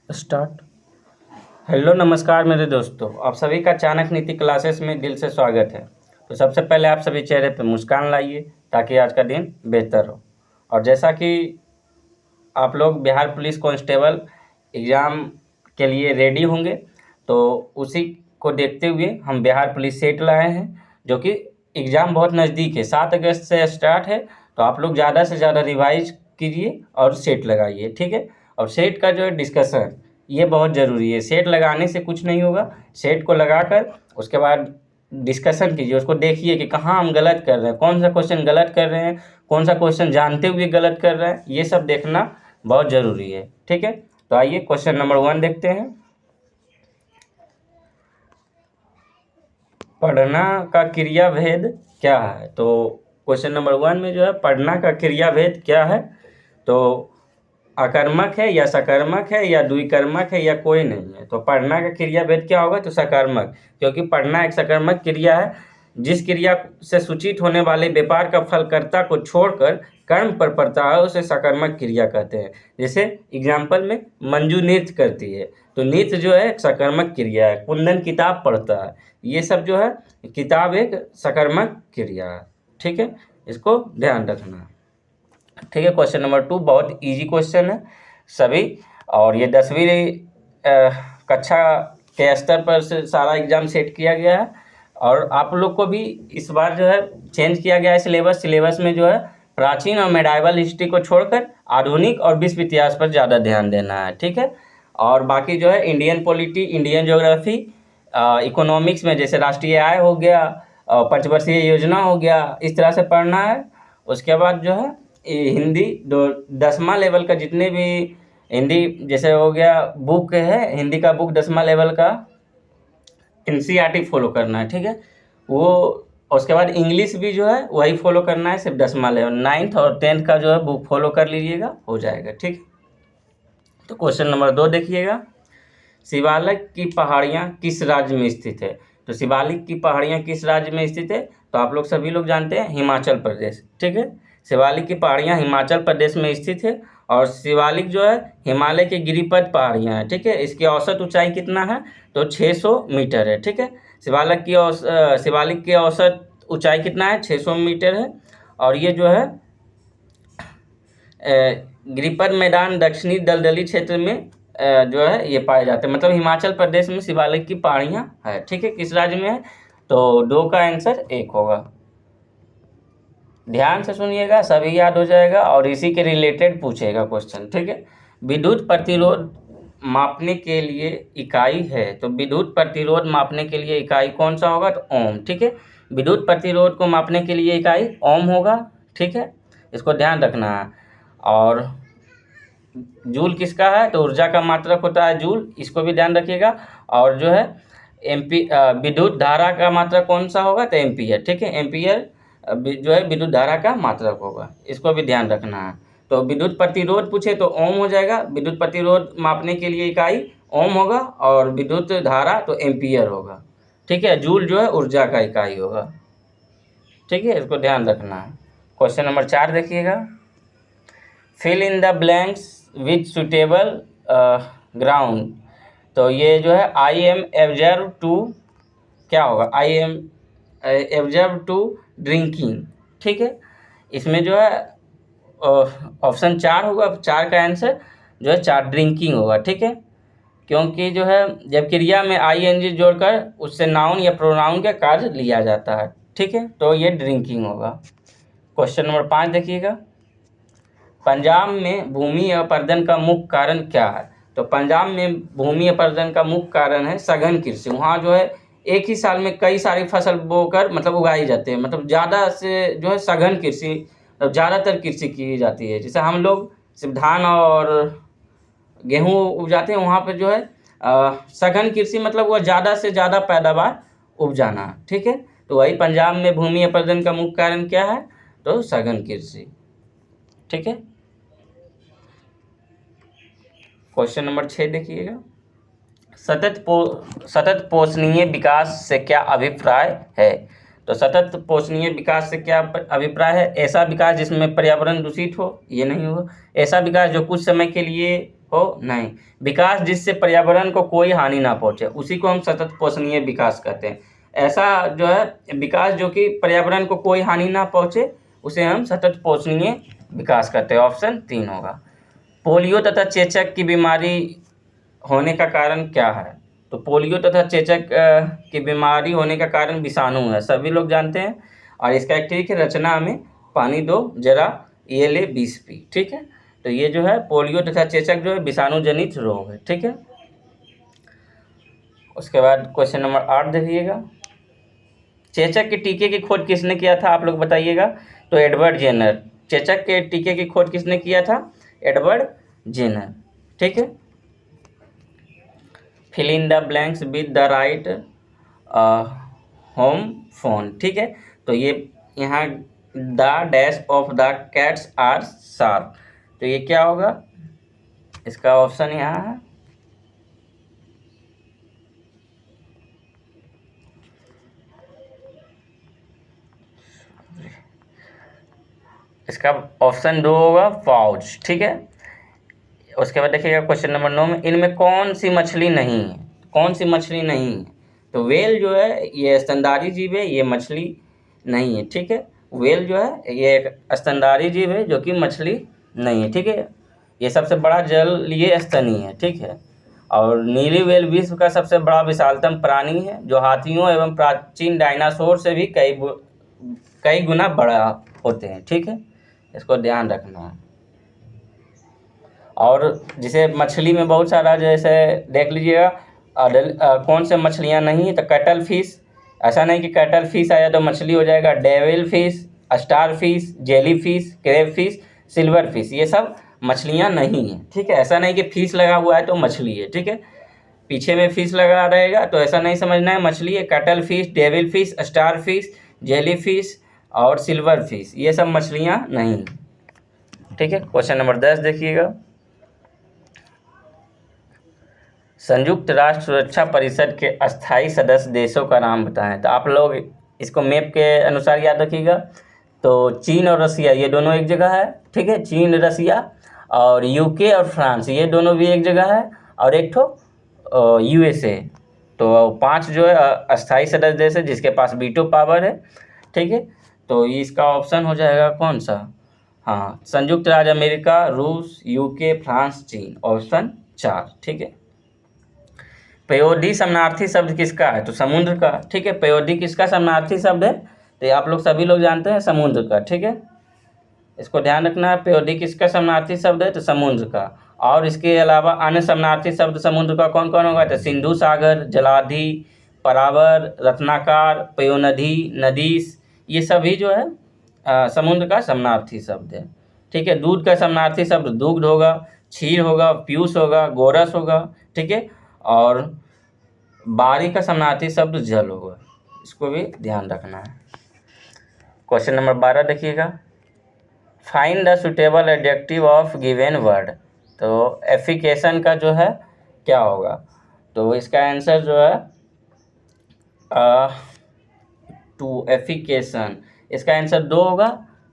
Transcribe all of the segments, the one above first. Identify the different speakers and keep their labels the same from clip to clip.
Speaker 1: Start. Hello नमस्कार मेरे दोस्तों, आप सभी का चाणक्य नीति क्लासेस में दिल से स्वागत है। तो सबसे पहले आप सभी चेहरे पर मुस्कान लाइए ताकि आज का दिन बेहतर हो। और जैसा कि आप लोग बिहार पुलिस कांस्टेबल एग्ज़ाम के लिए रेडी होंगे, तो उसी को देखते हुए हम बिहार पुलिस सेट लाए हैं, जो कि एग्ज़ाम बहुत नज़दीक है। 7 अगस्त से स्टार्ट है, तो आप लोग ज़्यादा से ज़्यादा रिवाइज कीजिए और सेट लगाइए, ठीक है। और सेट का जो है डिस्कशन, ये बहुत ज़रूरी है। सेट लगाने से कुछ नहीं होगा, सेट को लगाकर उसके बाद डिस्कशन कीजिए, उसको देखिए कि कहाँ हम गलत कर रहे हैं, कौन सा क्वेश्चन गलत कर रहे हैं, कौन सा क्वेश्चन जानते हुए गलत कर रहे हैं, ये सब देखना बहुत ज़रूरी है, ठीक है। तो आइए क्वेश्चन नंबर 1 देखते हैं। पढ़ना का क्रियाभेद क्या है? तो क्वेश्चन नंबर 1 में जो है पढ़ना का क्रियाभेद क्या है, तो अकर्मक है या सकर्मक है या द्विकर्मक है या कोई नहीं है। तो पढ़ना का क्रियाभेद क्या होगा? तो सकर्मक, क्योंकि पढ़ना एक सकर्मक क्रिया है। जिस क्रिया से सूचित होने वाले व्यापार का फलकर्ता को छोड़कर कर्म पर पड़ता है उसे सकर्मक क्रिया कहते हैं। जैसे एग्जाम्पल में मंजू नृत्य करती है, तो नृत्य जो है एक सकर्मक क्रिया है। कुंदन किताब पढ़ता है, ये सब जो है किताब एक सकर्मक क्रिया है, ठीक है। इसको ध्यान रखना, ठीक है। क्वेश्चन नंबर 2 बहुत इजी क्वेश्चन है सभी, और ये 10वीं कक्षा के स्तर पर से सारा एग्जाम सेट किया गया है। और आप लोग को भी इस बार जो है चेंज किया गया है सिलेबस में जो है प्राचीन और मेडाइवल हिस्ट्री को छोड़कर आधुनिक और विश्व इतिहास पर ज़्यादा ध्यान देना है, ठीक है। और बाकी जो है Indian polity, Indian geography, economics में जैसे राष्ट्रीय आय हो गया, पंचवर्षीय योजना हो गया, इस तरह से पढ़ना है। उसके बाद जो है हिंदी 10वां लेवल का जितने भी हिंदी जैसे हो गया बुक है, हिंदी का बुक 10वां लेवल का NCERT फॉलो करना है, ठीक है वो। उसके बाद इंग्लिश भी जो है वही फॉलो करना है, सिर्फ 10वां लेवल। 9th और 10th का जो है बुक फॉलो कर लीजिएगा, हो जाएगा, ठीक। तो क्वेश्चन नंबर 2 देखिएगा। शिवालिक की पहाड़ियाँ किस राज्य में स्थित है? तो शिवालिक की पहाड़ियाँ किस राज्य में स्थित है? तो आप लोग सभी लोग जानते हैं हिमाचल प्रदेश, ठीक है। शिवालिक की पहाड़ियाँ हिमाचल प्रदेश में स्थित है। और शिवालिक जो है हिमालय के गिरिपथ पहाड़ियाँ हैं, ठीक है। इसकी औसत ऊंचाई कितना है? तो 600 मीटर है, ठीक है। शिवालिक की औसत ऊंचाई कितना है? 600 मीटर है। और ये जो है गिरिपथ मैदान दक्षिणी दलदली क्षेत्र में जो है ये पाए जाते हैं। मतलब हिमाचल प्रदेश में शिवालिक की पहाड़ियाँ है, ठीक है। किस राज्य में है? तो 2 का आंसर 1 होगा। ध्यान से सुनिएगा, सभी याद हो जाएगा और इसी के रिलेटेड पूछेगा क्वेश्चन, ठीक है। विद्युत प्रतिरोध मापने के लिए इकाई है, तो विद्युत प्रतिरोध मापने के लिए इकाई कौन सा होगा? तो ओम, ठीक है। विद्युत प्रतिरोध को मापने के लिए इकाई ओम होगा, ठीक है। इसको ध्यान रखना है। और जूल किसका है? तो ऊर्जा का मात्रक होता है जूल, इसको भी ध्यान रखिएगा। और जो है विद्युत धारा का मात्रक कौन सा होगा? तो एम्पियर, ठीक है। एम्पियर जो है विद्युत धारा का मात्रक होगा, इसको भी ध्यान रखना है। तो विद्युत प्रतिरोध पूछे तो ओम हो जाएगा, विद्युत प्रतिरोध मापने के लिए इकाई ओम होगा। और विद्युत धारा तो एम्पियर होगा, ठीक है। जूल जो है ऊर्जा का इकाई होगा, ठीक है। इसको ध्यान रखना है। क्वेश्चन नंबर 4 देखिएगा। Fill in the blanks with suitable ground. तो ये जो है आई एम एब्जर्व टू, क्या होगा? I am absorb to drinking, ठीक है। इसमें जो है ऑप्शन 4 होगा, 4 का आंसर जो है 4 ड्रिंकिंग होगा, ठीक है। क्योंकि जो है जब क्रिया में ING जोड़कर उससे नाउन या प्रोनाउन का कार्य लिया जाता है, ठीक है। तो ये ड्रिंकिंग होगा। क्वेश्चन नंबर 5 देखिएगा। पंजाब में भूमि अपरदन का मुख्य कारण क्या है? तो पंजाब में भूमि अपरदन का मुख्य कारण है सघन कृषि। वहाँ जो है एक ही साल में कई सारी फसल बोकर मतलब उगाई जाती है, मतलब ज़्यादा से जो है सघन कृषि, मतलब ज़्यादातर कृषि की जाती है। जैसे हम लोग सिर्फ धान और गेहूँ उपजाते हैं, वहाँ पे जो है सघन कृषि, मतलब वह ज़्यादा से ज़्यादा पैदावार उपजाना, ठीक है। तो वही पंजाब में भूमि अपरदन का मुख्य कारण क्या है? तो सघन कृषि, ठीक है। क्वेश्चन नंबर 6 देखिएगा। सतत पोषणीय विकास से क्या अभिप्राय है? तो सतत पोषणीय विकास से क्या अभिप्राय है? ऐसा विकास जिसमें पर्यावरण दूषित हो, ये नहीं होगा। ऐसा विकास जो कुछ समय के लिए हो नहीं। विकास जिससे पर्यावरण को कोई हानि ना पहुंचे उसी को हम सतत पोषणीय विकास कहते हैं। ऐसा जो है विकास जो कि पर्यावरण को कोई हानि ना पहुंचे उसे हम सतत पोषणीय विकास कहते हैं। ऑप्शन 3 होगा। पोलियो तथा चेचक की बीमारी होने का कारण क्या है? तो पोलियो तथा चेचक की बीमारी होने का कारण विषाणु है, सभी लोग जानते हैं। और इसका एक ट्रिक है, रचना हमें पानी दो जरा ये ले 20 पी। ठीक है, तो ये जो है पोलियो तथा चेचक जो है विषाणु जनित रोग है। ठीक है, उसके बाद क्वेश्चन नंबर 8 देखिएगा। चेचक के टीके की खोज किसने किया था, आप लोग बताइएगा। तो एडवर्ड जेनर। चेचक के टीके की खोज किसने किया था? Edward Jenner. ठीक है, fill in the blanks with the right homophone. ठीक है, तो ये यहाँ the dash of the cats are sharp, तो ये क्या होगा? इसका ऑप्शन यहाँ है इसका ऑप्शन 2 होगा पाउच। ठीक है, उसके बाद देखिएगा क्वेश्चन नंबर 9 में इनमें कौन सी मछली नहीं है? कौन सी मछली नहीं है? तो वेल जो है ये स्तनधारी जीव है, ये मछली नहीं है। ठीक है, वेल जो है ये एक स्तनधारी जीव है जो कि मछली नहीं है। ठीक है, ये सबसे बड़ा जलीय स्तनी है। ठीक है, और नीली वेल विश्व का सबसे बड़ा विशालतम प्राणी है जो हाथियों एवं प्राचीन डायनासोर से भी कई गुना बड़ा होते हैं। ठीक है, इसको ध्यान रखना है। और जिसे मछली में बहुत सारा जैसे देख लीजिएगा कौन से मछलियां नहीं है, तो कैटल फिश। ऐसा नहीं कि कैटल फिश आया तो मछली हो जाएगा। Devil fish, star fish, jelly fish, crab fish, silver fish, ये सब मछलियां नहीं है। ठीक है, ऐसा नहीं कि फिश लगा हुआ है तो मछली है। ठीक है, पीछे में फिश लगा रहेगा तो ऐसा नहीं समझना है मछली है। Cattle fish, devil fish, star fish, jelly fish और सिल्वर फिश, ये सब मछलियां नहीं। ठीक है, क्वेश्चन नंबर 10 देखिएगा। संयुक्त राष्ट्र सुरक्षा परिषद के अस्थायी सदस्य देशों का नाम बताएं। तो आप लोग इसको मैप के अनुसार याद रखिएगा। तो चीन और रसिया ये दोनों एक जगह है। ठीक है, चीन रसिया, और यूके और फ्रांस ये दोनों भी एक जगह है, और एक ठो यूएसए। तो 5 जो है अस्थायी सदस्य देश है जिसके पास वीटो पावर है। ठीक है, तो इसका ऑप्शन हो जाएगा कौन सा? हाँ, संयुक्त राज्य अमेरिका, रूस, यूके, फ्रांस, चीन, ऑप्शन 4। ठीक है, पयोधी समानार्थी शब्द किसका है? तो समुद्र का। ठीक है, पयोधी किसका समानार्थी शब्द है? तो आप लोग सभी लोग जानते हैं समुद्र का। ठीक है, इसको ध्यान रखना है। पयोधी किसका समानार्थी शब्द है? तो समुद्र का। और इसके अलावा अन्य समानार्थी शब्द समुद्र का कौन कौन होगा? तो सिंधु सागर, जलाधि, परावर, रत्नाकर, पयोनदी, नदीस, ये सभी जो है समुद्र का समानार्थी शब्द है। ठीक है, दूध का समानार्थी शब्द दुग्ध होगा, क्षीर होगा, पीयूष होगा, गोरस होगा। ठीक है, और बारी का समानार्थी शब्द जल होगा, इसको भी ध्यान रखना है। क्वेश्चन नंबर 12 देखिएगा। Find the suitable adjective of given word. तो एफिकेशन का जो है क्या होगा? तो इसका आंसर जो है टू एफिकेशन, इसका आंसर 2 होगा।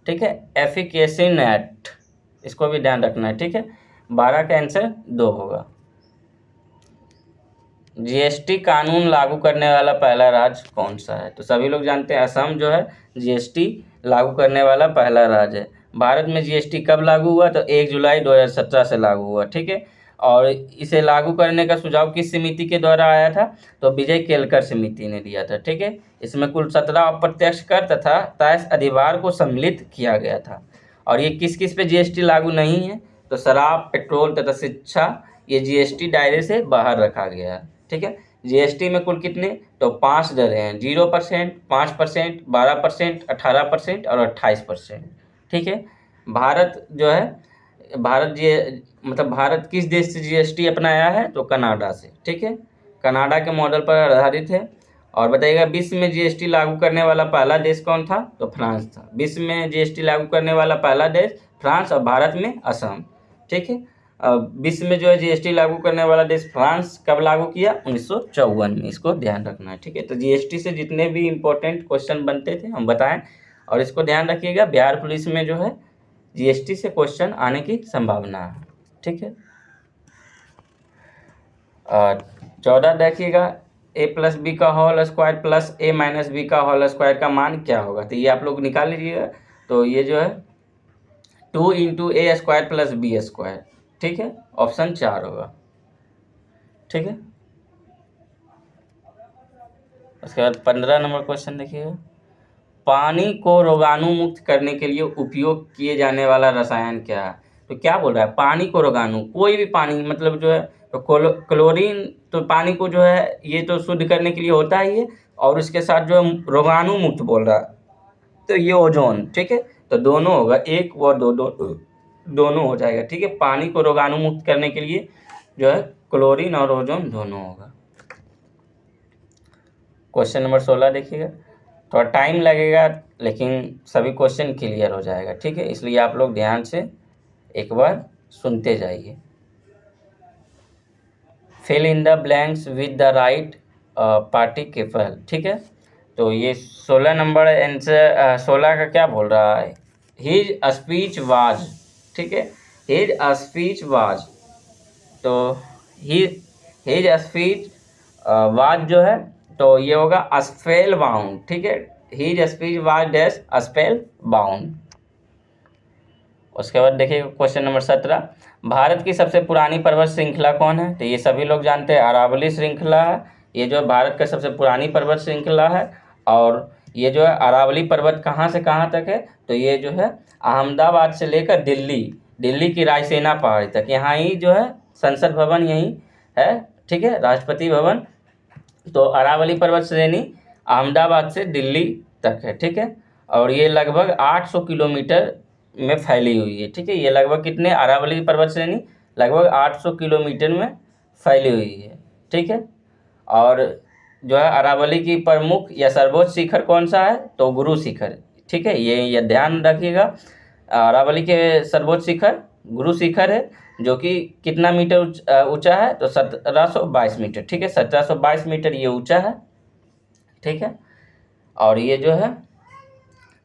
Speaker 1: ठीक है, एफिकेसिनेट, इसको भी ध्यान रखना है। ठीक है, 12 का आंसर 2 होगा। जीएसटी कानून लागू करने वाला पहला राज्य कौन सा है? तो सभी लोग जानते हैं असम जो है जीएसटी लागू करने वाला पहला राज्य है। भारत में जीएसटी कब लागू हुआ? तो 1 जुलाई 2017 से लागू हुआ। ठीक है, और इसे लागू करने का सुझाव किस समिति के द्वारा आया था? तो विजय केलकर समिति ने दिया था। ठीक है, इसमें कुल 17 अप्रत्यक्ष कर तथा 23 अधिभार को सम्मिलित किया गया था। और ये किस किस पे जीएसटी लागू नहीं है? तो शराब, पेट्रोल तथा शिक्षा, ये जीएसटी दायरे से बाहर रखा गया है। ठीक है, जीएसटी में कुल कितने? तो 5 दरें हैं, 0%, 5%, 12%, 18% और 28%। ठीक है, भारत जो है भारत किस देश से जीएसटी अपनाया है? तो कनाडा से। ठीक है, कनाडा के मॉडल पर आधारित है। और बताइएगा विश्व में जीएसटी लागू करने वाला पहला देश कौन था? तो फ्रांस था। विश्व में जीएसटी लागू करने वाला पहला देश फ्रांस, और भारत में असम। ठीक है, विश्व में जो है जीएसटी लागू करने वाला देश फ्रांस कब लागू किया? 1954 में, इसको ध्यान रखना है। ठीक है, तो जीएसटी से जितने भी इम्पोर्टेंट क्वेश्चन बनते थे हम बताएं, और इसको ध्यान रखिएगा बिहार पुलिस में जो है जीएसटी से क्वेश्चन आने की संभावना है। ठीक है। 14 देखिएगा, a प्लस बी का whole square plus a minus b का होल स्क्वायर का मान क्या होगा। तो ये आप लोग निकाल लीजिएगा। तो ये जो है 2 इंटू ए स्क्वायर प्लस बी स्क्वायर, ठीक है, ऑप्शन 4 होगा, ठीक है। उसके बाद 15 नंबर क्वेश्चन देखिएगा, पानी को रोगाणु मुक्त करने के लिए उपयोग किए जाने वाला रसायन क्या है। तो क्या बोल रहा है, पानी को रोगाणु, कोई भी पानी मतलब जो है, तो क्लोरीन तो पानी को जो है ये तो शुद्ध करने के लिए होता ही है, और उसके साथ जो है रोगाणु मुक्त बोल रहा है, तो ये ओजोन, ठीक है। तो दोनों होगा, एक व दोनों हो जाएगा, ठीक है। पानी को रोगाणु मुक्त करने के लिए जो है क्लोरीन और ओजोन दोनों होगा। क्वेश्चन नंबर 16 देखिएगा, थोड़ा टाइम लगेगा लेकिन सभी क्वेश्चन क्लियर हो जाएगा, ठीक है। इसलिए आप लोग ध्यान से एक बार सुनते जाइए। Fill in the blanks with the right participle, ठीक है। तो ये 16 नंबर आंसर, 16 का क्या बोल रहा है, हिज स्पीच वाज, ठीक है, हिज स्पीच वाज। तो हिज स्पीच वाज जो है, तो ये होगा स्पेल बाउंड, ठीक है। His speech was dash spell bound. उसके बाद देखिए क्वेश्चन नंबर 17, भारत की सबसे पुरानी पर्वत श्रृंखला कौन है। तो ये सभी लोग जानते हैं, अरावली श्रृंखला है। ये जो है भारत का सबसे पुरानी पर्वत श्रृंखला है। और ये जो है अरावली पर्वत कहाँ से कहाँ तक है, तो ये जो है अहमदाबाद से लेकर दिल्ली की रायसेना पहाड़ी तक, यहाँ ही जो है संसद भवन यहीं है, ठीक है, राष्ट्रपति भवन। तो अरावली पर्वत श्रेणी अहमदाबाद से दिल्ली तक है, ठीक है। और ये लगभग 800 किलोमीटर में फैली हुई है, ठीक है। ये लगभग कितने, अरावली पर्वत श्रेणी लगभग 800 किलोमीटर में फैली हुई है, ठीक है। और जो है अरावली की प्रमुख या सर्वोच्च शिखर कौन सा है, तो गुरु शिखर, ठीक है। ये ध्यान रखिएगा, अरावली के सर्वोच्च शिखर गुरु शिखर है, जो कि कितना मीटर ऊंचा है, तो 1722 मीटर, ठीक है, 1722 मीटर ये ऊंचा है, ठीक है। और ये जो है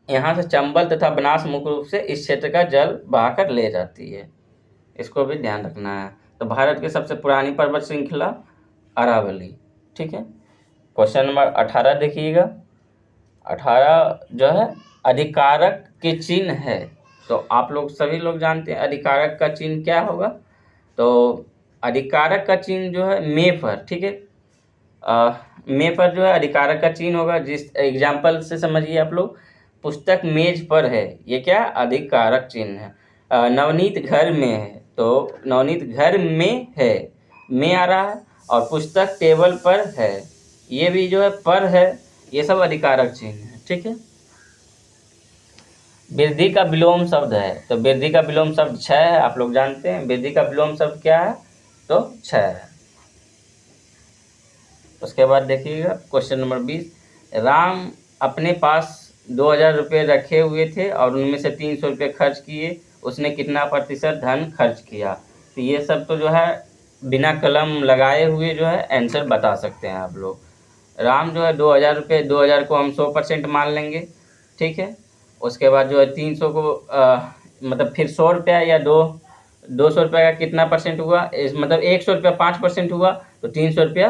Speaker 1: यहाँ से चंबल तथा बनास मुख्य रूप से इस क्षेत्र का जल बहाकर ले जाती है, इसको भी ध्यान रखना है। तो भारत की सबसे पुरानी पर्वत श्रृंखला अरावली, ठीक है। क्वेश्चन नंबर 18 देखिएगा, 18 जो है अधिकारक के चिन्ह है। तो आप लोग सभी लोग जानते हैं अधिकारक का चिन्ह क्या होगा। तो अधिकारक का चिन्ह जो है मेष पर, ठीक है, मेष पर जो है अधिकारक का चिन्ह होगा। जिस एग्जाम्पल से समझिए आप लोग, पुस्तक मेज पर है, ये क्या अधिकारक चिन्ह है। नवनीत घर में है, तो नवनीत घर में है, में आ रहा है। और पुस्तक टेबल पर है, ये भी जो है पर है, ये सब अधिकारक चिन्ह है, ठीक है। वृद्धि का विलोम शब्द है, तो वृद्धि का विलोम शब्द क्षय है, आप लोग जानते हैं वृद्धि का विलोम शब्द क्या है, तो क्षय है। उसके बाद देखिएगा क्वेश्चन नंबर 20, राम अपने पास 2000 रुपये रखे हुए थे और उनमें से 300 रुपये खर्च किए, उसने कितना प्रतिशत धन खर्च किया। तो ये सब तो जो है बिना कलम लगाए हुए जो है आंसर बता सकते हैं आप लोग। राम जो है 2000 रुपये, 2000 को हम 100% मान लेंगे, ठीक है। उसके बाद जो है 300 को मतलब फिर 100 रुपया या 200 रुपये का कितना परसेंट हुआ, इस मतलब 100 रुपया 5% हुआ, तो 300 रुपया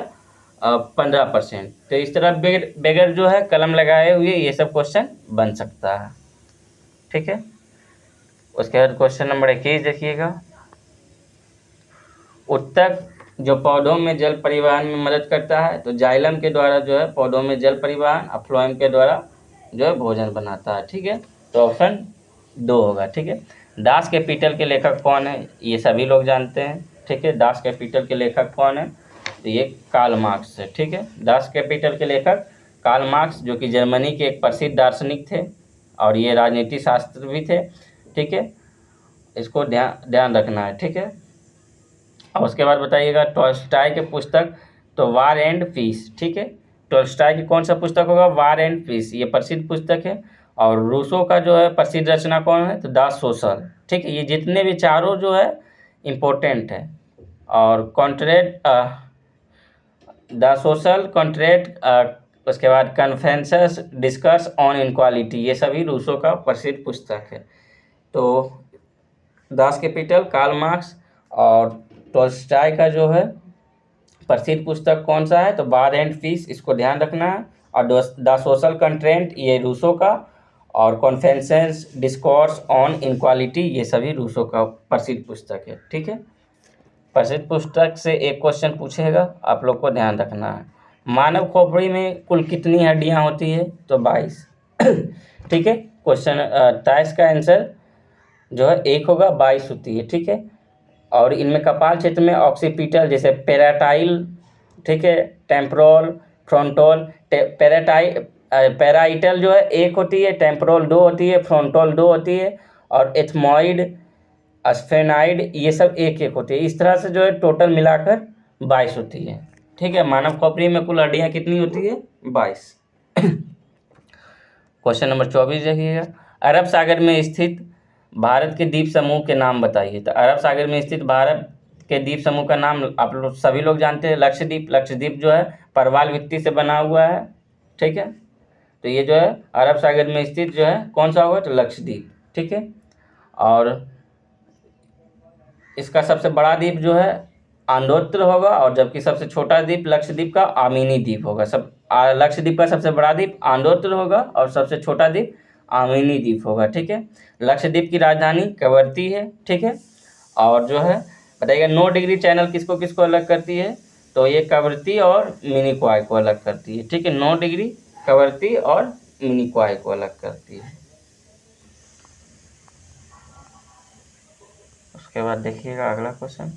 Speaker 1: 15%। तो इस तरह बगैर जो है कलम लगाए हुए ये सब क्वेश्चन बन सकता है, ठीक है। उसके बाद क्वेश्चन नंबर 21 देखिएगा, उत्तक जो पौधों में जल परिवहन में मदद करता है, तो जाइलम के द्वारा जो है पौधों में जल परिवहन, और फ्लोएम के द्वारा जो है भोजन बनाता है, ठीक है। तो ऑप्शन 2 होगा, ठीक है। दास कैपिटल के लेखक कौन है, ये सभी लोग जानते हैं, ठीक है। दास कैपिटल के लेखक कौन है, तो ये कार्ल मार्क्स है, ठीक है। दास कैपिटल के लेखक कार्ल मार्क्स, जो कि जर्मनी के एक प्रसिद्ध दार्शनिक थे और ये राजनीति शास्त्र भी थे, ठीक है। इसको ध्यान रखना है, ठीक है। और उसके बाद बताइएगा टॉल्स्टॉय के पुस्तक, तो वार एंड पीस, ठीक है। टॉल्स्टॉय की कौन सा पुस्तक होगा, वार एंड पीस, ये प्रसिद्ध पुस्तक है। और रूसो का जो है प्रसिद्ध रचना कौन है, तो द सोशल, ठीक है। ये जितने भी चारों जो है इम्पोर्टेंट है। और कॉन्ट्रेट द सोशल, कॉन्ट्रेट, उसके बाद कन्फेंसस डिस्कस ऑन इनक्वालिटी, ये सभी रूसो का प्रसिद्ध पुस्तक है। तो दास कैपिटल, कार्ल मार्क्स और टॉल्स्टॉय का जो है प्रसिद्ध पुस्तक कौन सा है? तो वार एंड पीस, इसको ध्यान रखना है। और द सोशल कंट्रेंट ये रूसो का, और कॉन्फ्रेंसेस डिस्कोर्स ऑन इनक्वालिटी ये सभी रूसो का प्रसिद्ध पुस्तक है। ठीक है, प्रसिद्ध पुस्तक से एक क्वेश्चन पूछेगा, आप लोग को ध्यान रखना है। मानव खोपड़ी में कुल कितनी हड्डियां होती है? तो 22। ठीक है, क्वेश्चन था इसका आंसर जो है 1 होगा, 22 होती है। ठीक है, और इनमें कपाल क्षेत्र में ऑक्सीपिटल जैसे पेराटाइल, ठीक है, टेम्पोरल, फ्रंटल, पैराइटल जो है 1 होती है, टेम्पोरल 2 होती है, फ्रंटल 2 होती है, और एथमॉइड, स्फेनाइड ये सब 1-1 होती है। इस तरह से जो है टोटल मिलाकर 22 होती है। ठीक है, मानव खोपड़ी में कुल हड्डियां कितनी होती है? 22। क्वेश्चन नंबर 24 देखिएगा, अरब सागर में स्थित भारत के द्वीप समूह के नाम बताइए। तो अरब सागर में स्थित भारत के द्वीप समूह का नाम आप लोग सभी लोग जानते हैं, लक्षद्वीप। लक्षद्वीप जो है परवाल वित्ती से बना हुआ है। ठीक है, तो ये जो है अरब सागर में स्थित जो है कौन सा होगा? तो लक्षद्वीप। ठीक है, और इसका सबसे बड़ा द्वीप जो है आंद्रोत्र होगा, और जबकि सबसे छोटा द्वीप लक्षद्वीप का आमिनी द्वीप होगा। लक्षद्वीप का सबसे बड़ा द्वीप आंद्रोत्र होगा, और सबसे छोटा द्वीप आमिनी द्वीप होगा। ठीक है, लक्षद्वीप की राजधानी कवरत्ती है। ठीक है, और जो है बताइएगा 9 डिग्री चैनल किसको किसको अलग करती है? तो ये कवरत्ती और मिनिकॉय को अलग करती है। ठीक है, 9 डिग्री कवरत्ती और मिनिकॉय को अलग करती है। उसके बाद देखिएगा अगला क्वेश्चन,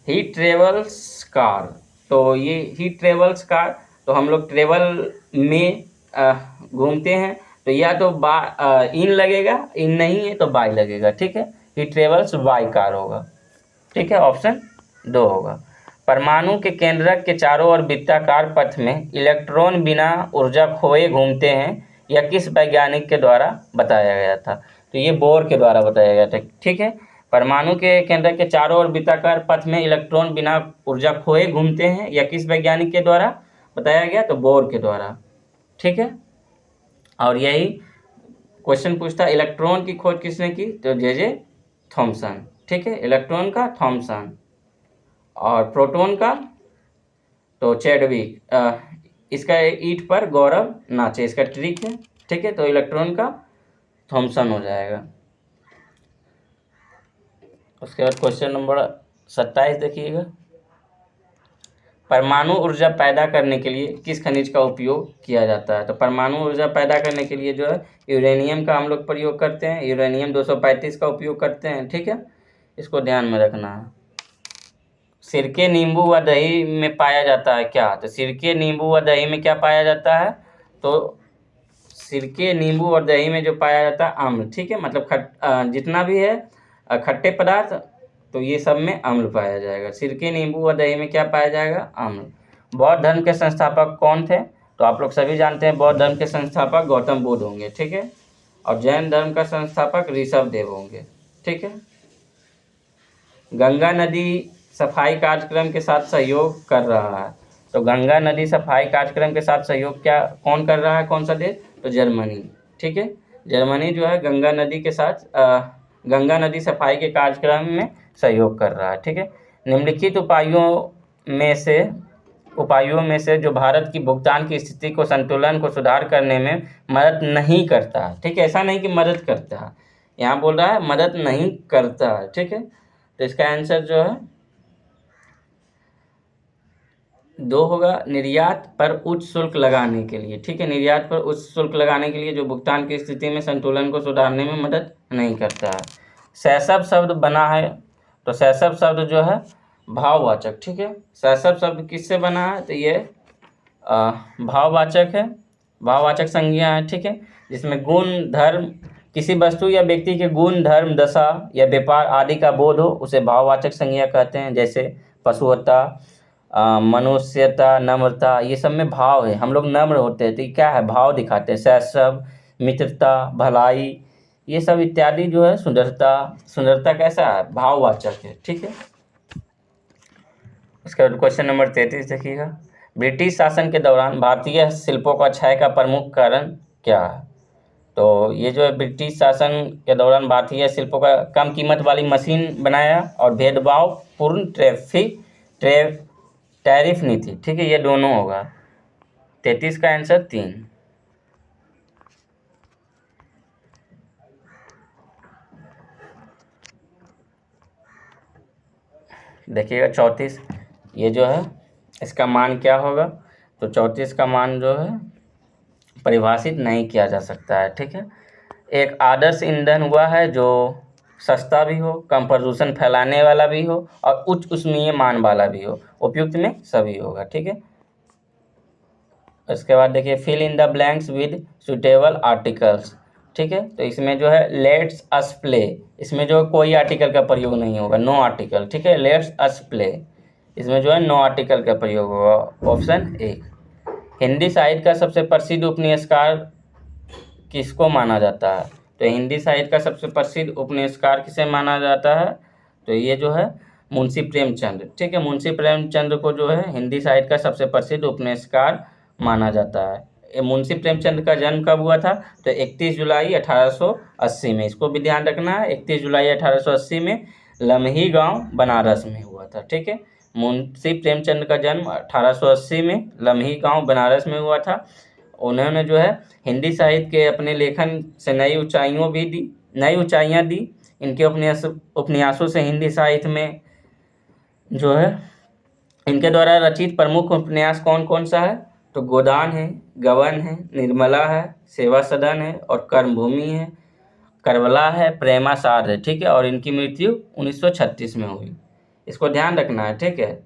Speaker 1: ही ट्रेवल्स कार। तो ये ही ट्रेवल्स कार, तो हम लोग ट्रेवल में घूमते हैं, तो या तो इन लगेगा, इन नहीं है तो बाय लगेगा। ठीक है, ही ट्रेवल्स बाय कार होगा। ठीक है, ऑप्शन 2 होगा। परमाणु के केंद्रक के चारों ओर वृत्ताकार पथ में इलेक्ट्रॉन बिना ऊर्जा खोए घूमते हैं, यह किस वैज्ञानिक के द्वारा बताया गया था? तो ये बोर के द्वारा बताया गया था। ठीक है, परमाणु के केंद्रक के चारों ओर वृत्ताकार पथ में इलेक्ट्रॉन बिना ऊर्जा खोए घूमते हैं, यह किस वैज्ञानिक के द्वारा बताया गया? तो बोर के द्वारा। ठीक है, और यही क्वेश्चन पूछता इलेक्ट्रॉन की खोज किसने की? तो जे थॉमसन। ठीक है, इलेक्ट्रॉन का थॉमसन, और प्रोटॉन का तो चैडविक। इसका ईंट पर गौरव नाचे, इसका ट्रिक है। ठीक है, तो इलेक्ट्रॉन का थॉमसन हो जाएगा। उसके बाद क्वेश्चन नंबर 27 देखिएगा, परमाणु ऊर्जा पैदा करने के लिए किस खनिज का उपयोग किया जाता है? तो परमाणु ऊर्जा पैदा करने के लिए जो है यूरेनियम का हम लोग प्रयोग करते हैं, यूरेनियम 235 का उपयोग करते हैं। ठीक है, इसको ध्यान में रखना है। सिरके, नींबू व दही में पाया जाता है क्या? तो सिरके, नींबू व दही में क्या पाया जाता है? तो सिरके, नींबू और दही में जो पाया जाता है अम्ल। ठीक है, मतलब जितना भी है खट्टे पदार्थ, तो ये सब में अम्ल पाया जाएगा। सिरके, नींबू व दही में क्या पाया जाएगा? अम्ल। बौद्ध धर्म के संस्थापक कौन थे? तो आप लोग सभी जानते हैं बौद्ध धर्म के संस्थापक गौतम बुद्ध होंगे। ठीक है, और जैन धर्म का संस्थापक ऋषभ देव होंगे। ठीक है, गंगा नदी सफाई कार्यक्रम के साथ सहयोग कर रहा है। तो गंगा नदी सफाई कार्यक्रम के साथ सहयोग कौन कर रहा है? कौन सा देश? तो जर्मनी। ठीक है, जर्मनी जो है गंगा नदी के साथ गंगा नदी सफाई के कार्यक्रम में सहयोग कर रहा है। ठीक है, निम्नलिखित उपायों में से जो भारत की भुगतान की स्थिति को संतुलन को सुधार करने में मदद नहीं करता है। ठीक है, ऐसा नहीं कि मदद करता है, यहाँ बोल रहा है मदद नहीं करता है। ठीक है, तो इसका आंसर जो है 2 होगा, निर्यात पर उच्च शुल्क लगाने के लिए। ठीक है, निर्यात पर उच्च शुल्क लगाने के लिए जो भुगतान की स्थिति में संतुलन को सुधारने में मदद नहीं करता है। शैशव शब्द बना है, तो शैशव शब्द जो है भाववाचक। ठीक है, शैशव शब्द किससे बना है? तो ये भाववाचक है, भाववाचक संज्ञा है। ठीक है, जिसमें गुण, धर्म, किसी वस्तु या व्यक्ति के गुण, धर्म, दशा या व्यापार आदि का बोध हो उसे भाववाचक संज्ञा कहते हैं। जैसे पशुता, मनुष्यता, नम्रता, ये सब में भाव है। हम लोग नम्र होते हैं तो ये क्या है? भाव दिखाते हैं। शैशव, मित्रता, भलाई, ये सब इत्यादि जो है सुंदरता। सुंदरता कैसा है? भाववाचक है। ठीक है, उसके बाद क्वेश्चन नंबर 33 देखिएगा, ब्रिटिश शासन के दौरान भारतीय शिल्पों का क्षय का प्रमुख कारण क्या है? तो ये जो है ब्रिटिश शासन के दौरान भारतीय शिल्पों का कम कीमत वाली मशीन बनाया और भेदभाव पूर्ण टैरिफ नहीं थी। ठीक है, ये दोनों होगा। 33 का आंसर 3। देखिएगा 34, ये जो है इसका मान क्या होगा? तो 34 का मान जो है परिभाषित नहीं किया जा सकता है। ठीक है, एक आदर्श ईंधन हुआ है जो सस्ता भी हो, कम प्रदूषण फैलाने वाला भी हो और उच्च ऊष्मीय मान वाला भी हो। उपयुक्त में सभी होगा। ठीक है, उसके बाद देखिए fill in the blanks with suitable articles. ठीक है, तो इसमें जो है लेट्स अस प्ले, इसमें जो कोई आर्टिकल का प्रयोग नहीं होगा, नो आर्टिकल। ठीक है, लेट्स अस प्ले, इसमें जो है नो आर्टिकल का प्रयोग होगा। ऑप्शन 1। हिंदी साहित्य का सबसे प्रसिद्ध उपन्यासकार किसको माना जाता है? तो हिंदी साहित्य का सबसे प्रसिद्ध उपन्यासकार किसे माना जाता है? तो ये जो है मुंशी प्रेमचंद। ठीक है, मुंशी प्रेमचंद को जो है हिंदी साहित्य का सबसे प्रसिद्ध उपन्यासकार माना जाता है। ये मुंशी प्रेमचंद का जन्म कब हुआ था? तो 31 जुलाई 1880 में। इसको भी ध्यान रखना है, 31 जुलाई 1880 में लम्ही गांव बनारस में हुआ था। ठीक है, मुंशी प्रेमचंद का जन्म 1880 में लम्ही गांव बनारस में हुआ था। उन्होंने जो है हिंदी साहित्य के अपने लेखन से नई ऊंचाइयां दी। इनके उपन्यासों से हिंदी साहित्य में जो है इनके द्वारा रचित प्रमुख उपन्यास कौन कौन सा है? तो गोदान है, गबन है, निर्मला है, सेवा सदन है और कर्मभूमि है, करबला है, प्रेमासार है। ठीक है, और इनकी मृत्यु 1936 में हुई। इसको ध्यान रखना है। ठीक है,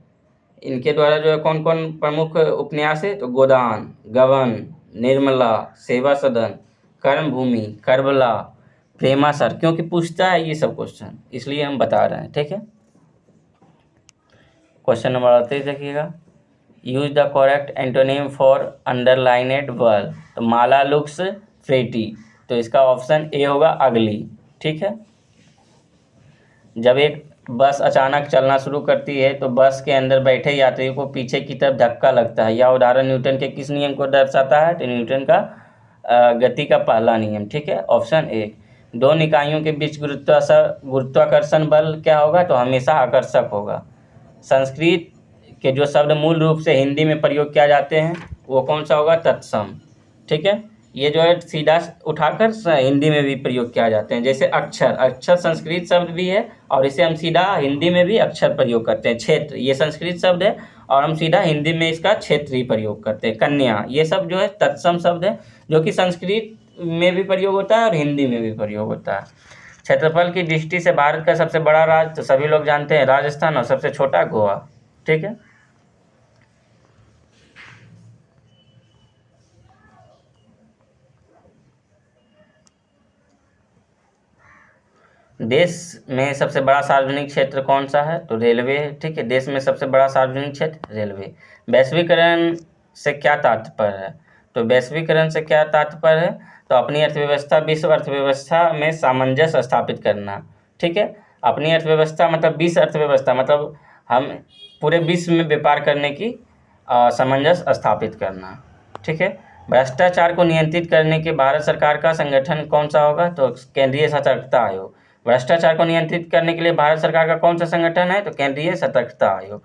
Speaker 1: इनके द्वारा जो है कौन कौन प्रमुख उपन्यास है? तो गोदान, गबन, निर्मला, सेवा सदन, कर्मभूमि, करबला, प्रेमासार। क्योंकि पूछता है ये सब क्वेश्चन, इसलिए हम बता रहे हैं। ठीक है, क्वेश्चन नंबर 38 देखिएगा, use the correct antonym for underlined word. तो माला लुक्स प्रेटी, तो इसका ऑप्शन ए होगा अगली। ठीक है, जब एक बस अचानक चलना शुरू करती है तो बस के अंदर बैठे यात्रियों को पीछे की तरफ धक्का लगता है। यह उदाहरण न्यूटन के किस नियम को दर्शाता है? तो न्यूटन का गति का पहला नियम। ठीक है, ऑप्शन ए। दो निकायों के बीच गुरुत्वाकर्षण बल क्या होगा? तो हमेशा आकर्षक होगा। संस्कृत के जो शब्द मूल रूप से हिंदी में प्रयोग किया जाते हैं वो कौन सा होगा? तत्सम। ठीक है, ये जो है सीधा उठाकर हिंदी में भी प्रयोग किया जाते हैं। जैसे अक्षर संस्कृत शब्द भी है और इसे हम सीधा हिंदी में भी अक्षर प्रयोग करते हैं। क्षेत्र ये संस्कृत शब्द है और हम सीधा हिंदी में इसका क्षेत्र ही प्रयोग करते हैं। कन्या ये सब जो है तत्सम शब्द है जो कि संस्कृत में भी प्रयोग होता है और हिंदी में भी प्रयोग होता है। क्षेत्रफल की दृष्टि से भारत का सबसे बड़ा राज्य तो सभी लोग जानते हैं राजस्थान, और सबसे छोटा गोवा। ठीक है, देश में सबसे बड़ा सार्वजनिक क्षेत्र कौन सा है? तो रेलवे है। ठीक है, देश में सबसे बड़ा सार्वजनिक क्षेत्र रेलवे। वैश्वीकरण से क्या तात्पर्य है? तो वैश्वीकरण से क्या तात्पर्य है? तो अपनी अर्थव्यवस्था विश्व अर्थव्यवस्था में सामंजस्य स्थापित करना। ठीक है, अपनी अर्थव्यवस्था मतलब विश्व अर्थव्यवस्था मतलब हम पूरे विश्व में व्यापार करने की सामंजस्य स्थापित करना। ठीक है, भ्रष्टाचार को नियंत्रित करने के भारत सरकार का संगठन कौन सा होगा? तो केंद्रीय सतर्कता आयोग। भ्रष्टाचार को नियंत्रित करने के लिए भारत सरकार का कौन सा संगठन है? तो केंद्रीय सतर्कता आयोग।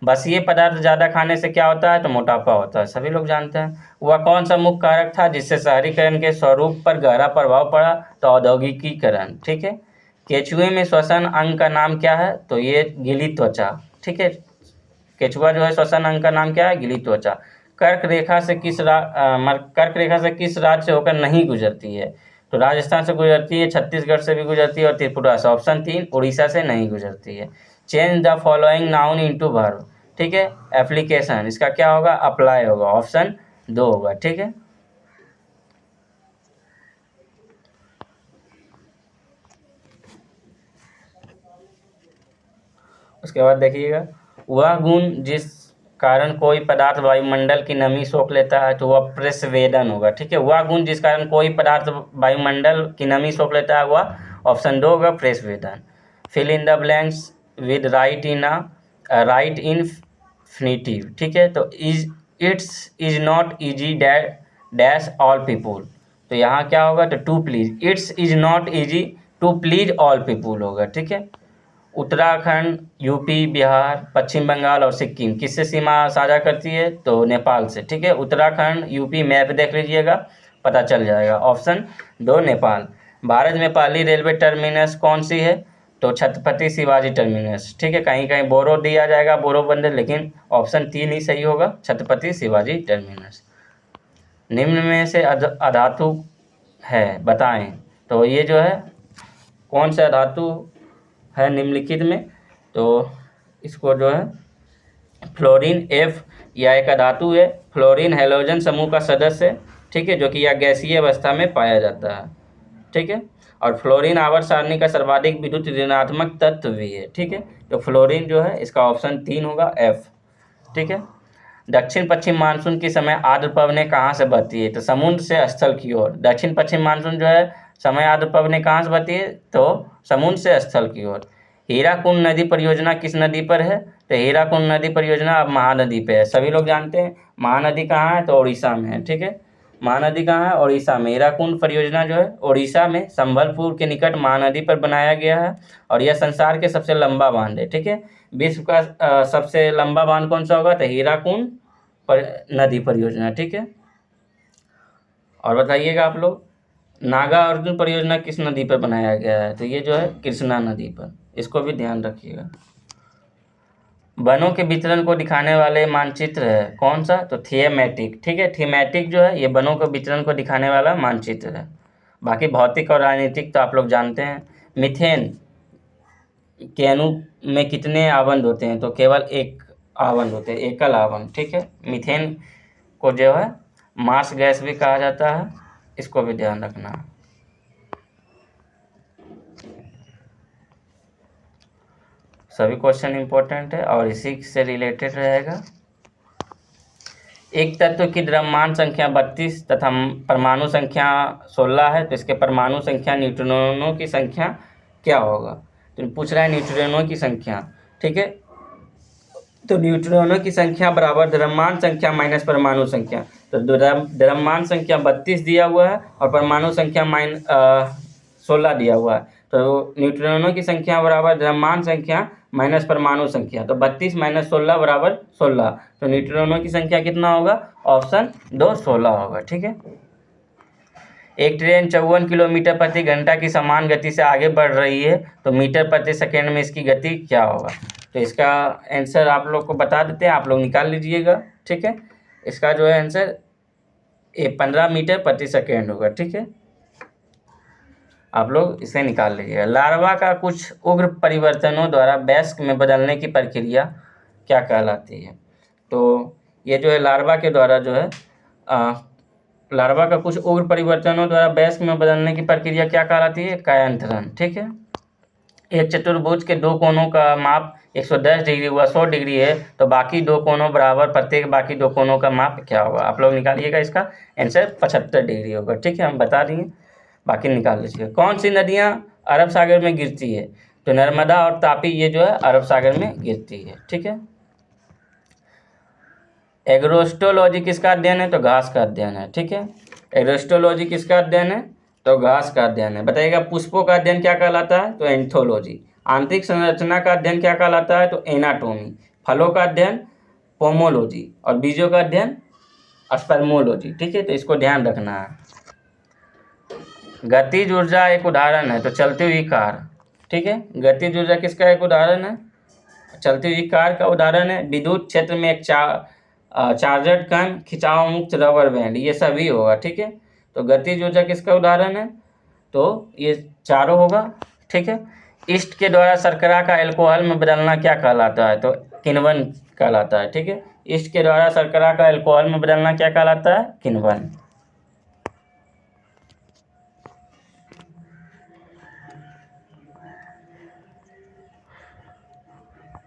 Speaker 1: बसीय पदार्थ ज़्यादा खाने से क्या होता है? तो मोटापा होता है, सभी लोग जानते हैं। वह कौन सा मुख्य कारक था जिससे शहरीकरण के स्वरूप पर गहरा प्रभाव पड़ा? तो औद्योगिकीकरण। ठीक है, केचुए में श्वसन अंग का नाम क्या है? तो ये गिली त्वचा। ठीक है, केचुआ जो है श्वसन अंग का नाम क्या है? गिली त्वचा। कर्क रेखा से किस राज्य से होकर नहीं गुजरती है? तो राजस्थान से गुजरती है, छत्तीसगढ़ से भी गुजरती है और त्रिपुरा से। ऑप्शन 3 उड़ीसा से नहीं गुजरती है। Change the following noun into verb. ठीक है, एप्लीकेशन इसका क्या होगा? अप्लाई होगा। ऑप्शन 2 होगा। ठीक है, उसके बाद देखिएगा, वह गुण जिस कारण कोई पदार्थ वायुमंडल की नमी सोख लेता है तो वह प्रस्वेदन होगा। ठीक है, वह गुण जिस कारण कोई पदार्थ वायुमंडल की नमी सोख लेता है वह ऑप्शन 2 होगा, प्रस्वेदन। Fill in the blanks with right infinitive. ठीक है, तो it's is not easy dash all people. तो यहाँ क्या होगा, तो to please, it's is not easy to please all people होगा, ठीक है। उत्तराखंड, यूपी, बिहार, पश्चिम बंगाल और सिक्किम किससे सीमा साझा करती है, तो नेपाल से, ठीक है। उत्तराखंड, यूपी, मैप देख लीजिएगा, पता चल जाएगा। ऑप्शन 2 नेपाल। भारत में पहली रेलवे टर्मिनस कौन सी है, तो छत्रपति शिवाजी टर्मिनस, ठीक है। कहीं कहीं बोरो दिया जाएगा, बोरो बंदर, लेकिन ऑप्शन 3 ही सही होगा, छत्रपति शिवाजी टर्मिनस। निम्न में से अधातु है बताएं, तो ये जो है कौन सा धातु है निम्नलिखित में, तो इसको जो है फ्लोरीन, एफ, या एक धातु है। फ्लोरीन हैलोजन समूह का सदस्य, ठीक है, जो कि यह गैसीय अवस्था में पाया जाता है, ठीक है। और फ्लोरीन आवर्त सारणी का सर्वाधिक विद्युत ऋणात्मक तत्व भी है, ठीक है। तो फ्लोरीन जो है इसका ऑप्शन 3 होगा, एफ, ठीक है। दक्षिण पश्चिम मानसून के समय आर्द्र पवनें कहाँ से बहती है, तो समुद्र से स्थल की ओर। दक्षिण पश्चिम मानसून जो है समय आर्द्र पवनें कहाँ से बहती है, तो समुद्र से स्थल की ओर। हीराकुंड नदी परियोजना किस नदी पर है, तो हीराकुंड नदी परियोजना अब महानदी पे है, सभी लोग जानते हैं। महानदी कहाँ है, तो उड़ीसा में है, ठीक है। महानदी कहाँ है, उड़ीसा में। हीराकुंड परियोजना जो है उड़ीसा में संबलपुर के निकट महानदी पर बनाया गया है, और यह संसार के सबसे लंबा बांध है, ठीक है। विश्व का सबसे लंबा बांध कौन सा होगा, तो हीराकुंड नदी परियोजना, ठीक है। और बताइएगा आप लोग, नागार्जुन परियोजना किस नदी पर बनाया गया है, तो ये जो है कृष्णा नदी पर, इसको भी ध्यान रखिएगा। वनों के वितरण को दिखाने वाले मानचित्र है कौन सा, तो थीमेटिक, ठीक है। थीमेटिक जो है ये वनों के वितरण को दिखाने वाला मानचित्र है। बाकी भौतिक और राजनीतिक तो आप लोग जानते हैं। मीथेन के अणु में कितने आवरण होते हैं, तो केवल एक आवरण होते हैं, एकल आवरण, ठीक है। मीथेन को जो है मार्स गैस भी कहा जाता है, इसको भी ध्यान रखना है। सभी क्वेश्चन इंपॉर्टेंट है और इसी से रिलेटेड रहेगा। एक तत्व की द्रव्यमान संख्या 32 तथा परमाणु संख्या 16 है, तो इसके परमाणु संख्या न्यूट्रॉनों की संख्या क्या होगा, तो पूछ रहा है न्यूट्रॉनों की संख्या, ठीक है। तो न्यूट्रॉनों की संख्या बराबर द्रव्यमान संख्या माइनस परमाणु संख्या। तो द्रव्यमान संख्या 32 दिया हुआ है और परमाणु संख्या 16 दिया हुआ है, तो न्यूट्रॉनों की संख्या बराबर द्रव्यमान संख्या माइनस परमाणु संख्या, तो 32 माइनस 16 बराबर 16, तो न्यूट्रॉनों की संख्या कितना होगा, ऑप्शन 2 16 होगा, ठीक है। एक ट्रेन 54 किलोमीटर प्रति घंटा की समान गति से आगे बढ़ रही है, तो मीटर प्रति सेकेंड में इसकी गति क्या होगा, तो इसका आंसर आप लोग को बता देते हैं, आप लोग निकाल लीजिएगा, ठीक है। इसका जो है आंसर 15 मीटर प्रति सेकेंड होगा, ठीक है। आप लोग इसे निकाल लीजिएगा। लार्वा का कुछ उग्र परिवर्तनों द्वारा वयस्क में बदलने की प्रक्रिया क्या कहलाती है, तो ये जो है लार्वा के द्वारा जो है लार्वा का कुछ उग्र परिवर्तनों द्वारा वयस्क में बदलने की प्रक्रिया क्या कहलाती है, कायांतरण, ठीक है। एक चतुर्भुज के दो कोनों का माप 110 डिग्री हुआ 100 डिग्री है, तो बाकी दो कोनों बराबर प्रत्येक बाकी दो कोनों का माप क्या होगा, आप लोग निकालिएगा, इसका आंसर 75 डिग्री होगा, ठीक है। हम बता देंगे, बाकी निकाल लीजिएगा। कौन सी नदियाँ अरब सागर में गिरती है, तो नर्मदा और तापी, ये जो है अरब सागर में गिरती है, ठीक है। एग्रोस्टोलॉजी किसका अध्ययन है, तो घास का अध्ययन है, ठीक है। एग्रोस्टोलॉजी किसका अध्ययन है, तो घास का अध्ययन है। बताइएगा पुष्पों का अध्ययन क्या कहलाता है, तो एंथोलॉजी। आंतरिक संरचना का अध्ययन क्या कहलाता है, तो एनाटोमी। फलों का अध्ययन पोमोलॉजी और बीजों का अध्ययन स्पर्मोलॉजी, ठीक है। तो इसको ध्यान रखना है। गतिज ऊर्जा एक उदाहरण है, तो चलती हुई कार, ठीक है। गतिज ऊर्जा किसका एक उदाहरण है, चलती हुई कार का उदाहरण है। विद्युत क्षेत्र में एक चार्जर्ड कण, खिंचाव मुक्त रबर बैंड, ये सभी होगा, ठीक है। तो गतिज ऊर्जा किसका उदाहरण है, तो ये चारों होगा, ठीक है। ईस्ट के द्वारा शर्करा का अल्कोहल में बदलना क्या कहलाता है, तो किण्वन कहलाता है, ठीक है। ईस्ट के द्वारा शर्करा का अल्कोहल में बदलना क्या कहलाता है, किण्वन।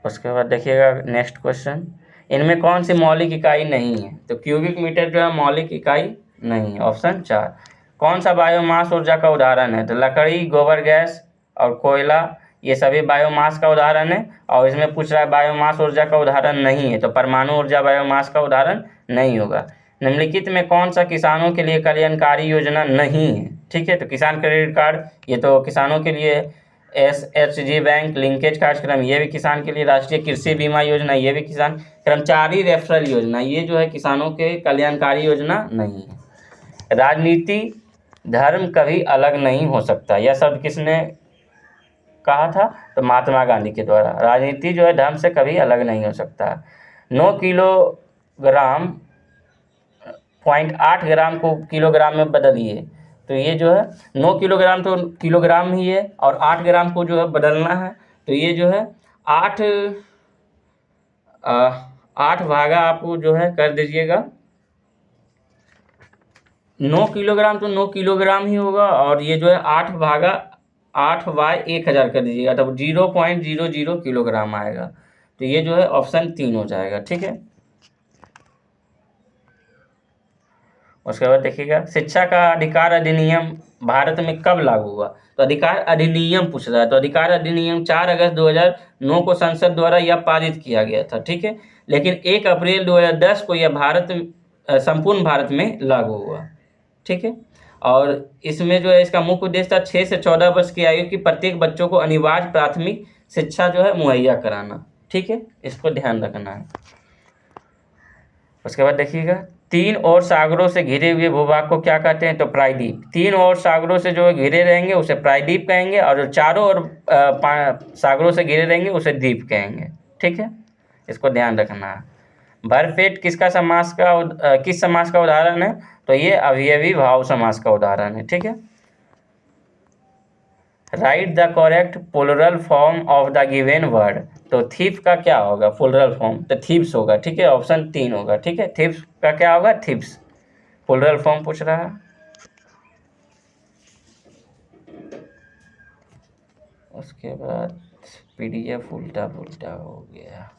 Speaker 1: उसके बाद देखिएगा नेक्स्ट क्वेश्चन, इनमें कौन सी मौलिक इकाई नहीं है, तो क्यूबिक मीटर जो है मौलिक इकाई नहीं है, ऑप्शन 4। कौन सा बायोमास ऊर्जा का उदाहरण है, तो लकड़ी, गोबर गैस और कोयला, ये सभी बायोमास का उदाहरण है। और इसमें पूछ रहा है बायोमास ऊर्जा का उदाहरण नहीं है, तो परमाणु ऊर्जा बायोमास का उदाहरण नहीं होगा। निम्नलिखित में कौन सा किसानों के लिए कल्याणकारी योजना नहीं है? ठीक है, तो किसान क्रेडिट कार्ड ये तो किसानों के लिए, SHG बैंक लिंकेज कार्यक्रम ये भी किसान के लिए, राष्ट्रीय कृषि बीमा योजना ये भी किसान, कर्मचारी रेफरल योजना ये जो है किसानों के कल्याणकारी योजना नहीं है। राजनीति धर्म कभी अलग नहीं हो सकता, यह शब्द किसने कहा था? तो महात्मा गांधी के द्वारा। राजनीति जो है धर्म से कभी अलग नहीं हो सकता। 9 किलोग्राम 0.8 ग्राम को किलोग्राम में बदलिए, तो ये जो है 9 किलोग्राम तो किलोग्राम ही है और 8 ग्राम को जो है बदलना है, तो ये जो है 8 भागा आपको जो है कर दीजिएगा। 9 किलोग्राम तो 9 किलोग्राम ही होगा और ये जो है 8 भागा 8/1000 कर दीजिएगा, तब 0.00 किलोग्राम आएगा, तो ये जो है ऑप्शन 3 हो जाएगा। ठीक है, उसके बाद देखिएगा शिक्षा का अधिकार अधिनियम भारत में कब लागू हुआ? तो अधिकार अधिनियम पूछ रहा है, तो अधिकार अधिनियम 4 अगस्त 2009 को संसद द्वारा यह पारित किया गया था। ठीक है, लेकिन 1 अप्रैल 2010 को यह संपूर्ण भारत में लागू हुआ। ठीक है, और इसमें जो है इसका मुख्य उद्देश्य था 6 से 14 वर्ष की आयु की प्रत्येक बच्चों को अनिवार्य प्राथमिक शिक्षा जो है मुहैया कराना। ठीक है, इसको ध्यान रखना है। उसके बाद देखिएगा 3 और सागरों से घिरे हुए भूभाग को क्या कहते हैं? तो प्रायद्वीप। 3 और सागरों से जो घिरे रहेंगे उसे प्रायद्वीप कहेंगे, और जो चारों ओर सागरों से घिरे रहेंगे उसे द्वीप कहेंगे। ठीक है, इसको ध्यान रखना है। भरपेट किस समास का उदाहरण है? तो ये अवयवी भाव समास का उदाहरण है। ठीक है, right the correct plural form of the given word, तो थीफ का क्या होगा प्लुरल फॉर्म? तो थीप्स होगा। ठीक है, ऑप्शन 3 होगा। ठीक है, थीप्स का क्या होगा? थीप्स। प्लुरल फॉर्म पूछ रहा है। उसके बाद PDF उल्टा पुल्टा हो गया।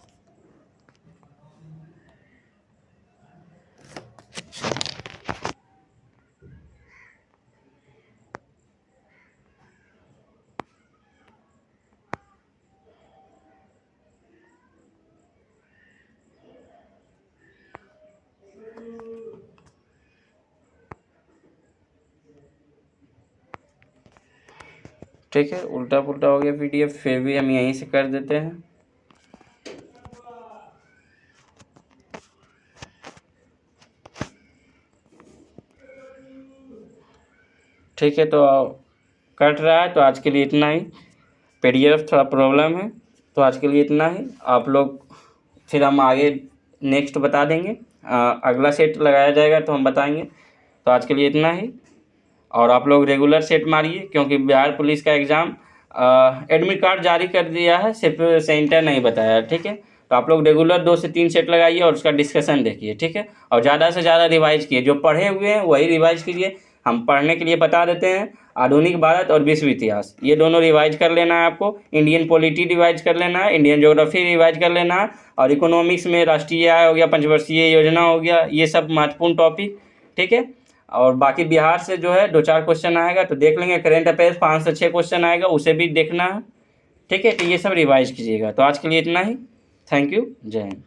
Speaker 1: ठीक है, उल्टा पुल्टा हो गया PDF, फिर भी हम यहीं से कर देते हैं। ठीक है, तो कट रहा है, तो आज के लिए इतना ही। PDF थोड़ा प्रॉब्लम है, तो आज के लिए इतना ही। आप लोग फिर हम आगे नेक्स्ट बता देंगे, अगला सेट लगाया जाएगा तो हम बताएंगे। तो आज के लिए इतना ही, और आप लोग रेगुलर सेट मारिए, क्योंकि बिहार पुलिस का एग्ज़ाम एडमिट कार्ड जारी कर दिया है, सिर्फ सेंटर नहीं बताया। ठीक है, तो आप लोग रेगुलर 2 से 3 सेट लगाइए और उसका डिस्कशन देखिए। ठीक है, और ज़्यादा से ज़्यादा रिवाइज कीजिए, जो पढ़े हुए हैं वही रिवाइज कीजिए। हम पढ़ने के लिए बता देते हैं, आधुनिक भारत और विश्व इतिहास ये दोनों रिवाइज कर लेना है आपको। इंडियन पॉलिटी रिवाइज कर लेना है, इंडियन ज्योग्राफी रिवाइज कर लेना है, और इकोनॉमिक्स में राष्ट्रीय आय हो गया, पंचवर्षीय योजना हो गया, ये सब महत्वपूर्ण टॉपिक। ठीक है, और बाकी बिहार से जो है 2-4 क्वेश्चन आएगा तो देख लेंगे। करेंट अफेयर्स 5 से 6 क्वेश्चन आएगा, उसे भी देखना है। ठीक है, तो ये सब रिवाइज कीजिएगा। तो आज के लिए इतना ही। थैंक यू, जय हिंद।